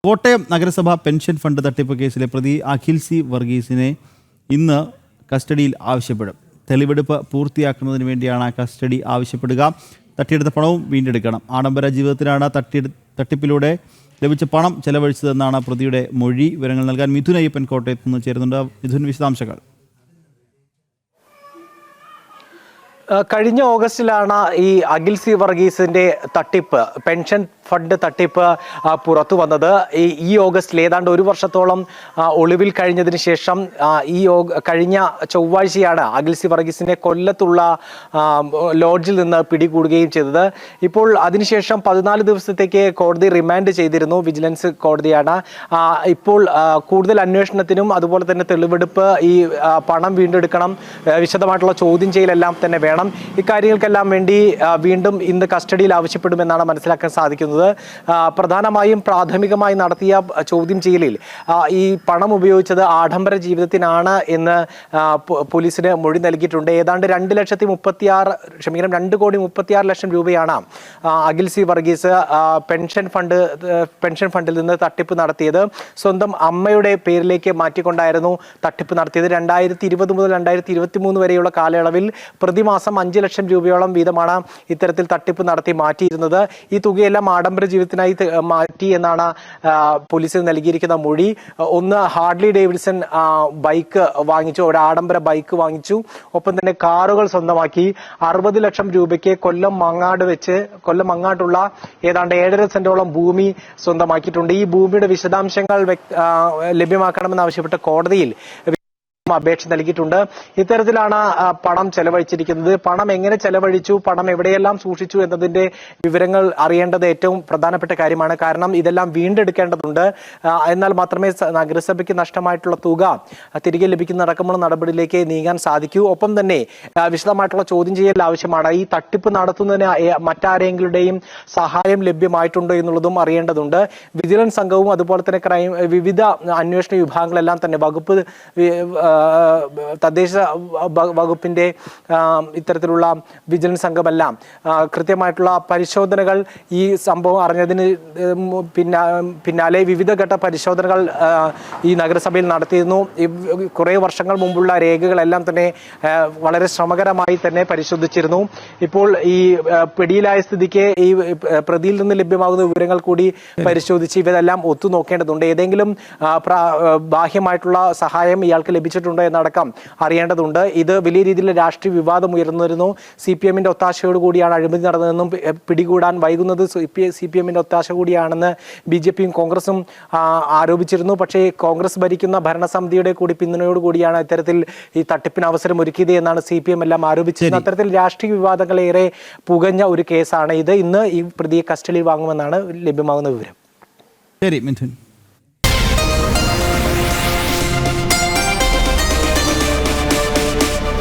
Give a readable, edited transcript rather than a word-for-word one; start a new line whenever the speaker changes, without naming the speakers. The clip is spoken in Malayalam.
കോട്ടയം നഗരസഭ പെൻഷൻ ഫണ്ട് തട്ടിപ്പ് കേസിലെ പ്രതി അഖിൽ സി വർഗീസിനെ ഇന്ന് കസ്റ്റഡിയിൽ ആവശ്യപ്പെടും. തെളിവെടുപ്പ് പൂർത്തിയാക്കുന്നതിന് വേണ്ടിയാണ് കസ്റ്റഡി ആവശ്യപ്പെടുക. തട്ടിയെടുത്ത പണവും വീണ്ടെടുക്കണം. ആഡംബര ജീവിതത്തിലാണ് തട്ടിപ്പിലൂടെ ലഭിച്ച പണം ചെലവഴിച്ചതെന്നാണ് പ്രതിയുടെ മൊഴി. വിവരങ്ങൾ നൽകാൻ മിഥുൻ അയ്യപ്പൻ കോട്ടയത്ത് നിന്ന് ചേരുന്നുണ്ട്. മിഥുൻ, വിശദാംശങ്ങൾ.
കഴിഞ്ഞ ഓഗസ്റ്റിലാണ് ഈ അഖിൽ സി വർഗീസിന്റെ തട്ടിപ്പ്, പെൻഷൻ ഫണ്ട് തട്ടിപ്പ് പുറത്തു വന്നത്. ഈ ഓഗസ്റ്റിൽ ഏതാണ്ട് ഒരു വർഷത്തോളം ഒളിവിൽ കഴിഞ്ഞതിന് ശേഷം കഴിഞ്ഞ ചൊവ്വാഴ്ചയാണ് അഖിൽ സി വർഗീസിന്റെ കൊല്ലത്തുള്ള ലോഡ്ജിൽ നിന്ന് പിടികൂടുകയും ചെയ്തത്. ഇപ്പോൾ അതിനുശേഷം 14 ദിവസത്തേക്ക് കോടതി റിമാൻഡ് ചെയ്തിരുന്നു. വിജിലൻസ് കോടതിയാണ്. ഇപ്പോൾ കൂടുതൽ അന്വേഷണത്തിനും അതുപോലെ തന്നെ തെളിവെടുപ്പ്, ഈ പണം വീണ്ടെടുക്കണം, വിശദമായിട്ടുള്ള ചോദ്യം ചെയ്യലെല്ലാം തന്നെ വേണം. ഇക്കാര്യങ്ങൾക്കെല്ലാം വേണ്ടി വീണ്ടും ഇന്ന് കസ്റ്റഡിയിൽ ആവശ്യപ്പെടുമെന്നാണ് മനസ്സിലാക്കാൻ സാധിക്കുന്നത്. പ്രധാനമായും പ്രാഥമികമായി നടത്തിയ ചോദ്യം ചെയ്യലിൽ ഈ പണം ഉപയോഗിച്ചത് ആഡംബര ജീവിതത്തിനാണ് എന്ന് പോലീസിന് മൊഴി നൽകിയിട്ടുണ്ട്. ഏതാണ്ട് 2,36,000,000 രൂപയാണ് അഖിൽ സി വർഗീസ് പെൻഷൻ ഫണ്ടിൽ നിന്ന് തട്ടിപ്പ് നടത്തിയത്. സ്വന്തം അമ്മയുടെ പേരിലേക്ക് മാറ്റിക്കൊണ്ടായിരുന്നു തട്ടിപ്പ് നടത്തിയത്. 2020 മുതൽ 2023 വരെയുള്ള കാലയളവിൽ പ്രതിമാസം 5 ലക്ഷം രൂപയോളം വീതമാണ് ഇത്തരത്തിൽ തട്ടിപ്പ് നടത്തി മാറ്റിയിരുന്നത്. ഈ തുകയെല്ലാം ആഡംബര ജീവിതത്തിനായി മാറ്റി എന്നാണ് പോലീസിന് നൽകിയിരിക്കുന്ന മൊഴി. ഒന്ന്, ഹാർലി ഡേവിഡ്സൺ ബൈക്ക് വാങ്ങിച്ചു, ഒരു ആഡംബര ബൈക്ക് വാങ്ങിച്ചു. ഒപ്പം തന്നെ കാറുകൾ സ്വന്തമാക്കി. 60 ലക്ഷം രൂപയ്ക്ക് കൊല്ലം മങ്ങാട്ടുള്ള ഏതാണ്ട് 7.5 സെന്റോളം ഭൂമി സ്വന്തമാക്കിയിട്ടുണ്ട്. ഈ ഭൂമിയുടെ വിശദാംശങ്ങൾ ലഭ്യമാക്കണമെന്നാവശ്യപ്പെട്ട് കോടതിയിൽ അപേക്ഷ നൽകിയിട്ടുണ്ട്. ഇത്തരത്തിലാണ് പണം ചെലവഴിച്ചിരിക്കുന്നത്. പണം എങ്ങനെ ചെലവഴിച്ചു, പണം എവിടെയെല്ലാം സൂക്ഷിച്ചു എന്നതിന്റെ വിവരങ്ങൾ അറിയേണ്ടത് ഏറ്റവും പ്രധാനപ്പെട്ട കാര്യമാണ്. കാരണം ഇതെല്ലാം വീണ്ടെടുക്കേണ്ടതുണ്ട്. എന്നാൽ മാത്രമേ നഗരസഭയ്ക്ക് നഷ്ടമായിട്ടുള്ള തുക തിരികെ ലഭിക്കുന്ന അടക്കമുള്ള നടപടിയിലേക്ക് നീങ്ങാൻ സാധിക്കൂ. ഒപ്പം തന്നെ വിശദമായിട്ടുള്ള ചോദ്യം ചെയ്യൽ ആവശ്യമാണ്. ഈ തട്ടിപ്പ് നടത്തുന്നതിന് മറ്റാരെങ്കിലുടെയും സഹായം ലഭ്യമായിട്ടുണ്ടോ എന്നുള്ളതും അറിയേണ്ടതുണ്ട്. വിജിലൻസ് സംഘവും അതുപോലെ തന്നെ വിവിധ അന്വേഷണ വിഭാഗങ്ങളെല്ലാം തന്നെ തദ്ദേശ വകുപ്പിന്റെ ഇത്തരത്തിലുള്ള വിജിലൻസ് സംഘമെല്ലാം കൃത്യമായിട്ടുള്ള പരിശോധനകൾ, ഈ സംഭവം അറിഞ്ഞതിന് പിന്നാലെ വിവിധ ഘട്ട പരിശോധനകൾ ഈ നഗരസഭയിൽ നടത്തിയിരുന്നു. കുറേ വർഷങ്ങൾ മുമ്പുള്ള രേഖകളെല്ലാം തന്നെ വളരെ ശ്രമകരമായി തന്നെ പരിശോധിച്ചിരുന്നു. ഇപ്പോൾ ഈ പിടിയിലായ സ്ഥിതിക്ക് ഈ പ്രതിയിൽ നിന്ന് ലഭ്യമാകുന്ന വിവരങ്ങൾ കൂടി പരിശോധിച്ച് ഇവരെല്ലാം ഒത്തുനോക്കേണ്ടതുണ്ട്. ഏതെങ്കിലും ബാഹ്യമായിട്ടുള്ള സഹായം ഇയാൾക്ക് ലഭിച്ചിട്ടുണ്ടോ എന്നടക്കം അറിയേണ്ടതുണ്ട്. ഇത് വലിയ രീതിയിലുള്ള രാഷ്ട്രീയ വിവാദം ഉയർന്നിരുന്നു. CPM-ന്റെ ഒത്താശയോടുകൂടിയാണ് അഴിമതി നടന്നതെന്നും പിടികൂടാൻ വൈകുന്നത് CPM-ന്റെ ഒത്താശ കൂടിയാണെന്ന് BJP-യും കോൺഗ്രസും ആരോപിച്ചിരുന്നു. പക്ഷേ കോൺഗ്രസ് ഭരിക്കുന്ന ഭരണസമിതിയുടെ കൂടി പിന്തുണയോടുകൂടിയാണ് ഇത്തരത്തിൽ ഈ തട്ടിപ്പിന് അവസരം ഒരുക്കിയത് എന്നാണ് CPM എല്ലാം ആരോപിച്ചിരുന്നത്. അത്തരത്തിൽ രാഷ്ട്രീയ വിവാദങ്ങളേറെ പുകഞ്ഞ ഒരു കേസാണ് ഇത്. ഇന്ന് ഈ പ്രതിയെ കസ്റ്റഡിയിൽ വാങ്ങുമെന്നാണ് ലഭ്യമാകുന്ന വിവരം.
ശരി മിഥുൻ.